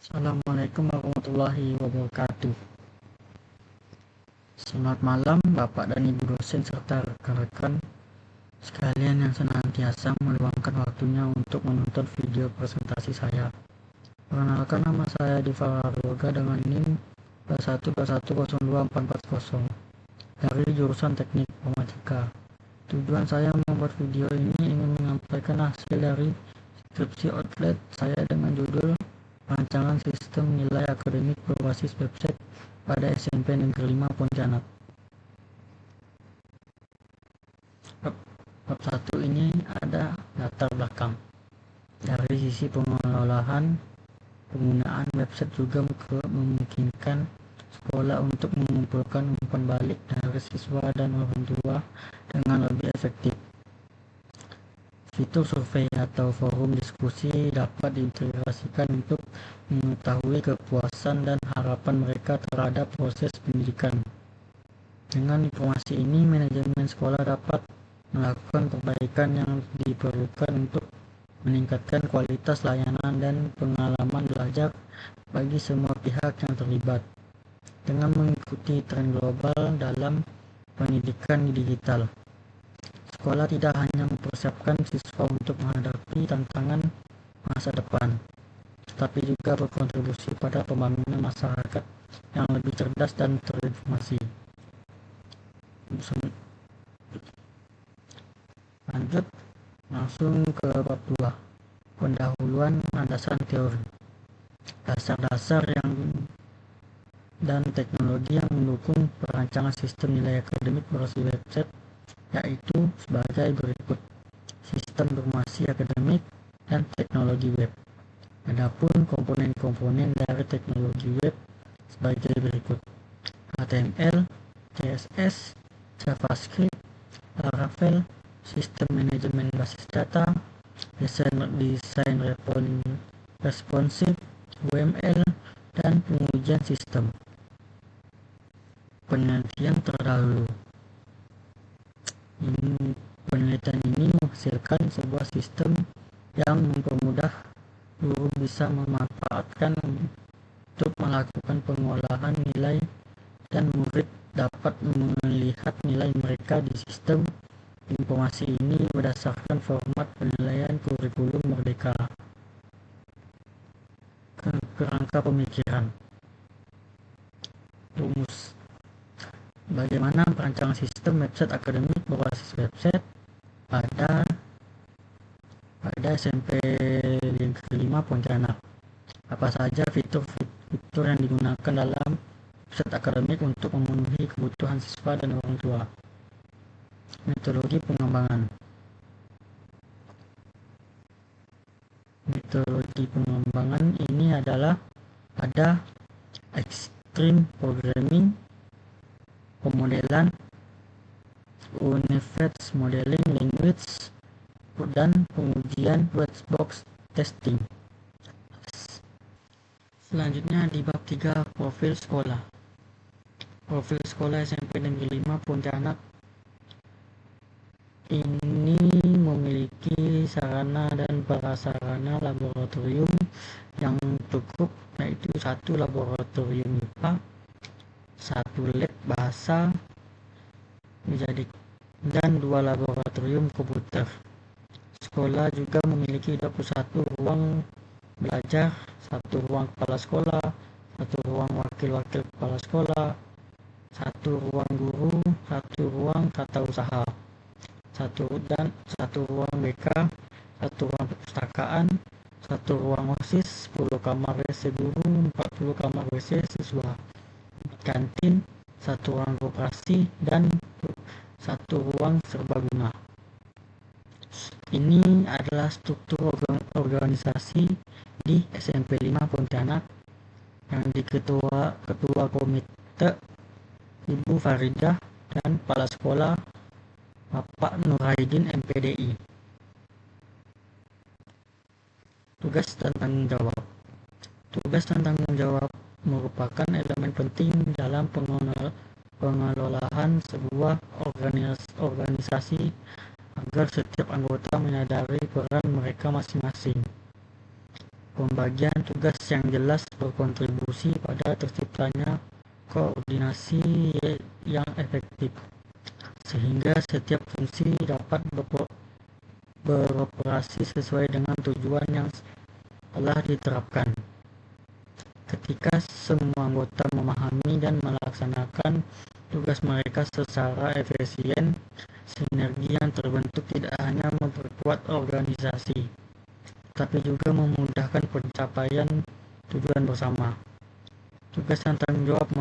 Assalamualaikum warahmatullahi wabarakatuh. Selamat malam Bapak dan Ibu dosen serta rekan-rekan sekalian yang senantiasa meluangkan waktunya untuk menonton video presentasi saya. Perkenalkan, nama saya Diva Yoga dengan NIM 2121024440 dari jurusan Teknik Informatika. Tujuan saya membuat video ini ingin menyampaikan hasil dari skripsi outlet saya dengan judul Rancangan Sistem Nilai Akademik Berbasis Website pada SMP Negeri 5 Pontianak. Bab 1 ini ada latar belakang. Dari sisi pengelolaan, penggunaan website juga memungkinkan sekolah untuk mengumpulkan umpan balik dari siswa dan orang tua dengan lebih efektif. Fitur survei atau forum diskusi dapat diintegrasikan untuk mengetahui kepuasan dan harapan mereka terhadap proses pendidikan. Dengan informasi ini, manajemen sekolah dapat melakukan perbaikan yang diperlukan untuk meningkatkan kualitas layanan dan pengalaman belajar bagi semua pihak yang terlibat. Dengan mengikuti tren global dalam pendidikan digital, sekolah tidak hanya mempersiapkan siswa untuk menghadapi tantangan masa depan, tetapi juga berkontribusi pada pembangunan masyarakat yang lebih cerdas dan terinformasi. Lanjut langsung ke bab 2, pendahuluan landasan teori. Dasar-dasar dan teknologi yang mendukung perancangan sistem nilai akademik berbasis website yaitu sebagai berikut: sistem informasi akademik dan teknologi web. Adapun komponen-komponen dari teknologi web sebagai berikut: HTML, CSS, JavaScript, Laravel, sistem manajemen basis data, desain responsif, UML, dan pengujian sistem. Penelitian terdahulu. Penelitian ini menghasilkan sebuah sistem yang mempermudah guru bisa memanfaatkan untuk melakukan pengolahan nilai, dan murid dapat melihat nilai mereka di sistem informasi ini berdasarkan format penilaian kurikulum merdeka. Kerangka pemikiran. Rumus. Bagaimana perancangan sistem website akademik berbasis website pada SMP Negeri 5 Pontianak? Apa saja fitur-fitur yang digunakan dalam website akademik untuk memenuhi kebutuhan siswa dan orang tua? Metodologi pengembangan. Metodologi pengembangan ini adalah ada extreme programming, pemodelan, Unified Modeling Language, dan pengujian white box testing. Selanjutnya di bab 3, profil sekolah. Profil sekolah SMP Negeri 5 Pontianak ini memiliki sarana dan prasarana laboratorium yang cukup, yaitu 1 laboratorium IPA, 1 lab bahasa, dan 2 laboratorium komputer. Sekolah juga memiliki 21 ruang belajar, 1 ruang kepala sekolah, 1 ruang wakil-wakil kepala sekolah, 1 ruang guru, 1 ruang tata usaha, 1 ruang BK, 1 ruang perpustakaan, 1 ruang OSIS, 10 kamar WC guru, 40 kamar WC siswa, kantin, 1 ruang koperasi, dan 1 ruang serbaguna. Ini adalah struktur organisasi di SMP 5 Pontianak yang ketua komite Ibu Faridah dan kepala sekolah Bapak Nurhaidin MPDI. Tugas dan tanggung jawab. Tugas dan tanggung jawab merupakan elemen penting dalam pengelolaan sebuah organisasi agar setiap anggota menyadari peran mereka masing-masing. pembagian tugas yang jelas berkontribusi pada terciptanya koordinasi yang efektif, sehingga setiap fungsi dapat beroperasi sesuai dengan tujuan yang telah diterapkan. Ketika semua anggota memahami dan melaksanakan tugas mereka secara efisien, sinergi yang terbentuk tidak hanya memperkuat organisasi, tapi juga memudahkan pencapaian tujuan bersama. Tugas dan tanggung jawab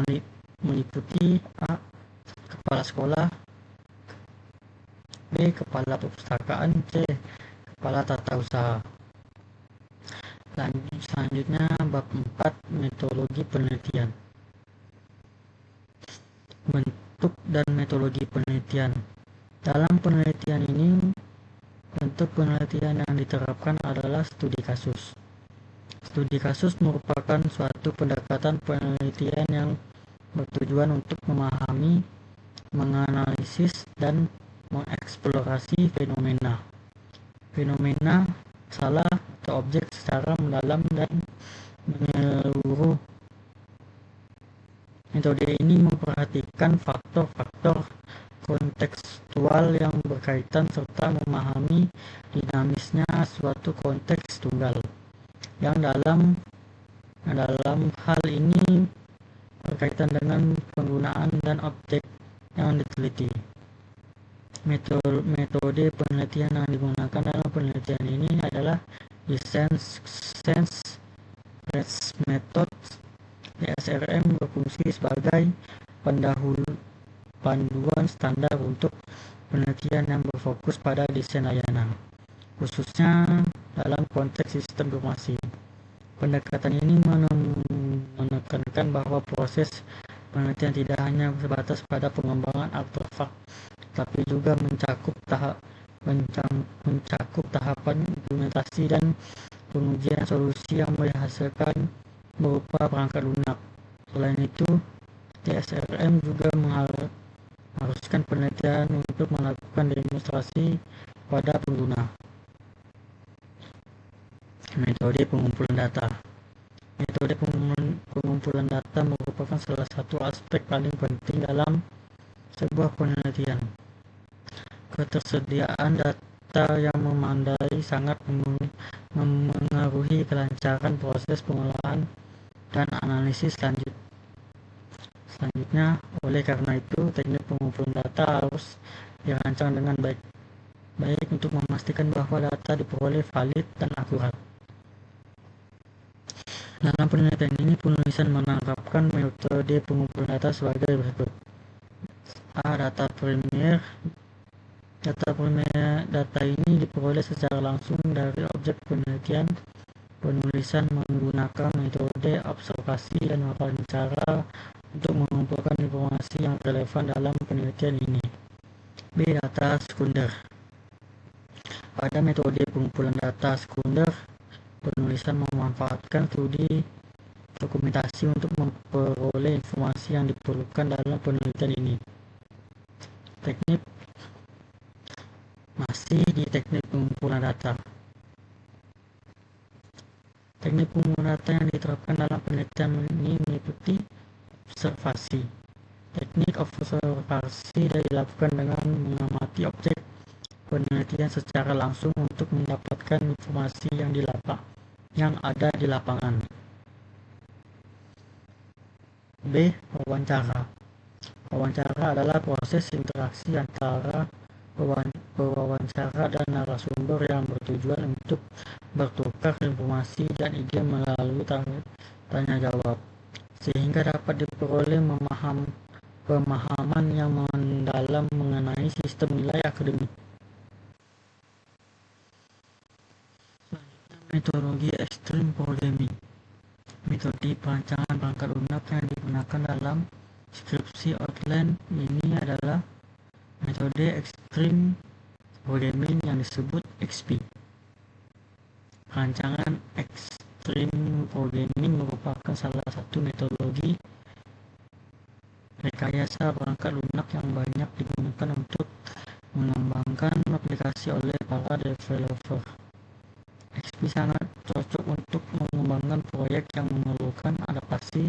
meliputi A. Kepala sekolah, B. Kepala perpustakaan, C. Kepala tata usaha. Selanjutnya bab 4, metodologi penelitian. Bentuk dan metodologi penelitian. Dalam penelitian ini, bentuk penelitian yang diterapkan adalah studi kasus. Studi kasus merupakan suatu pendekatan penelitian yang bertujuan untuk memahami, menganalisis, dan mengeksplorasi fenomena, salah atau objek secara mendalam dan menyeluruh. Metode ini memperhatikan faktor-faktor kontekstual yang berkaitan serta memahami dinamisnya suatu konteks tunggal, yang dalam hal ini berkaitan dengan penggunaan dan objek yang diteliti. Metode penelitian yang digunakan dalam penelitian ini adalah Sense-Based Method. DSRM berfungsi sebagai panduan standar untuk penelitian yang berfokus pada desain layanan, khususnya dalam konteks sistem informasi. Pendekatan ini menekankan bahwa proses penelitian tidak hanya sebatas pada pengembangan artefak, tapi juga mencakup tahapan implementasi dan pengujian solusi yang dihasilkan berupa perangkat lunak. Selain itu, DSRM juga mengharuskan penelitian untuk melakukan demonstrasi pada pengguna. Metode pengumpulan data. Metode pengumpulan data merupakan salah satu aspek paling penting dalam sebuah penelitian. Ketersediaan data yang memadai sangat memengaruhi kelancaran proses pengolahan dan analisis selanjutnya. Oleh karena itu, teknik pengumpulan data harus dirancang dengan baik untuk memastikan bahwa data diperoleh valid dan akurat. Dalam penelitian ini, penulisan menerapkan metode pengumpulan data sebagai berikut. A. Data primer. Data ini diperoleh secara langsung dari objek penelitian. Penulisan menggunakan metode observasi dan wawancara untuk mengumpulkan informasi yang relevan dalam penelitian ini. B. Data sekunder. Pada metode pengumpulan data sekunder, penulisan memanfaatkan studi dokumentasi untuk memperoleh informasi yang diperlukan dalam penelitian ini. Masih di teknik pengumpulan data. Teknik pengumpulan data yang diterapkan dalam penelitian ini meliputi observasi. Teknik observasi dilakukan dengan mengamati objek penelitian secara langsung untuk mendapatkan informasi yang ada di lapangan. B. Wawancara. Wawancara adalah proses interaksi antara pewawancara dan narasumber yang bertujuan untuk bertukar informasi dan ide melalui tanya jawab, sehingga dapat diperoleh pemahaman yang mendalam mengenai sistem nilai akademik. Selanjutnya, metodologi extreme programming. Metode perancangan perangkat lunak yang digunakan dalam skripsi outline ini adalah metode extreme programming yang disebut XP. Perancangan extreme programming merupakan salah satu metodologi rekayasa perangkat lunak yang banyak digunakan untuk mengembangkan aplikasi oleh para developer. XP sangat cocok untuk mengembangkan proyek yang memerlukan adaptasi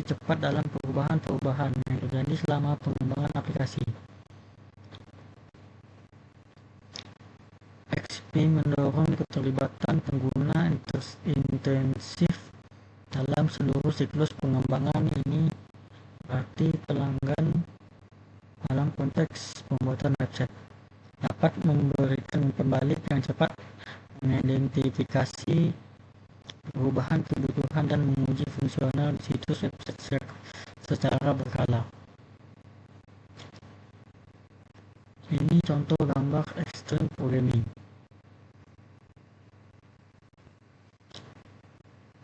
cepat dalam perubahan-perubahan yang terjadi selama pengembangan aplikasi. XP mendorong keterlibatan pengguna intensif dalam seluruh siklus pengembangan. Ini berarti pelanggan dalam konteks pembuatan website dapat memberikan umpan balik yang cepat, mengidentifikasi perubahan kebutuhan dan menguji fungsional di situs website secara berkala. Ini contoh gambar extreme programming.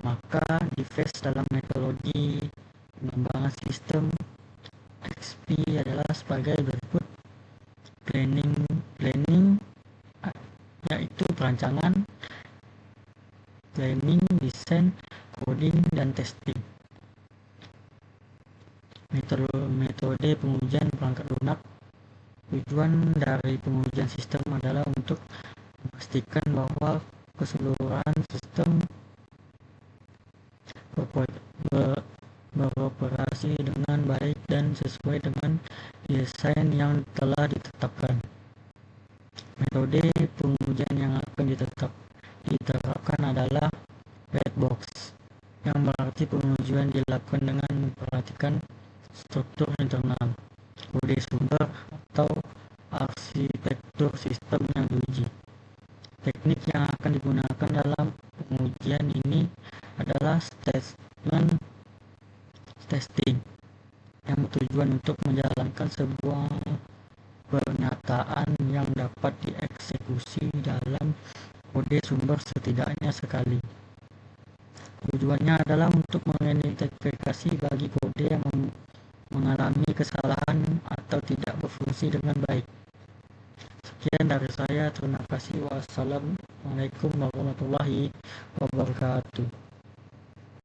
Maka device dalam metodologi pengembangan sistem XP adalah sebagai berikut. Planning yaitu perancangan, planning, desain, coding, dan testing. Metode pengujian perangkat lunak. Tujuan dari pengujian sistem adalah untuk memastikan bahwa keseluruhan sistem beroperasi dengan baik dan sesuai dengan desain yang telah ditetapkan. Metode pengujian yang akan diterapkan adalah red box, yang berarti pengujian dilakukan dengan memperhatikan struktur internal, kode sumber, atau arsitektur sistem yang diuji. Teknik yang akan digunakan dalam pengujian ini adalah statement testing, yang bertujuan untuk menjalankan sebuah pernyataan yang dapat dieksekusi dalam kode sumber setidaknya sekali. Tujuannya adalah untuk mengidentifikasi bagi kode yang mengalami kesalahan atau tidak berfungsi dengan baik. Sekian dari saya, terima kasih. Wassalamualaikum warahmatullahi wabarakatuh.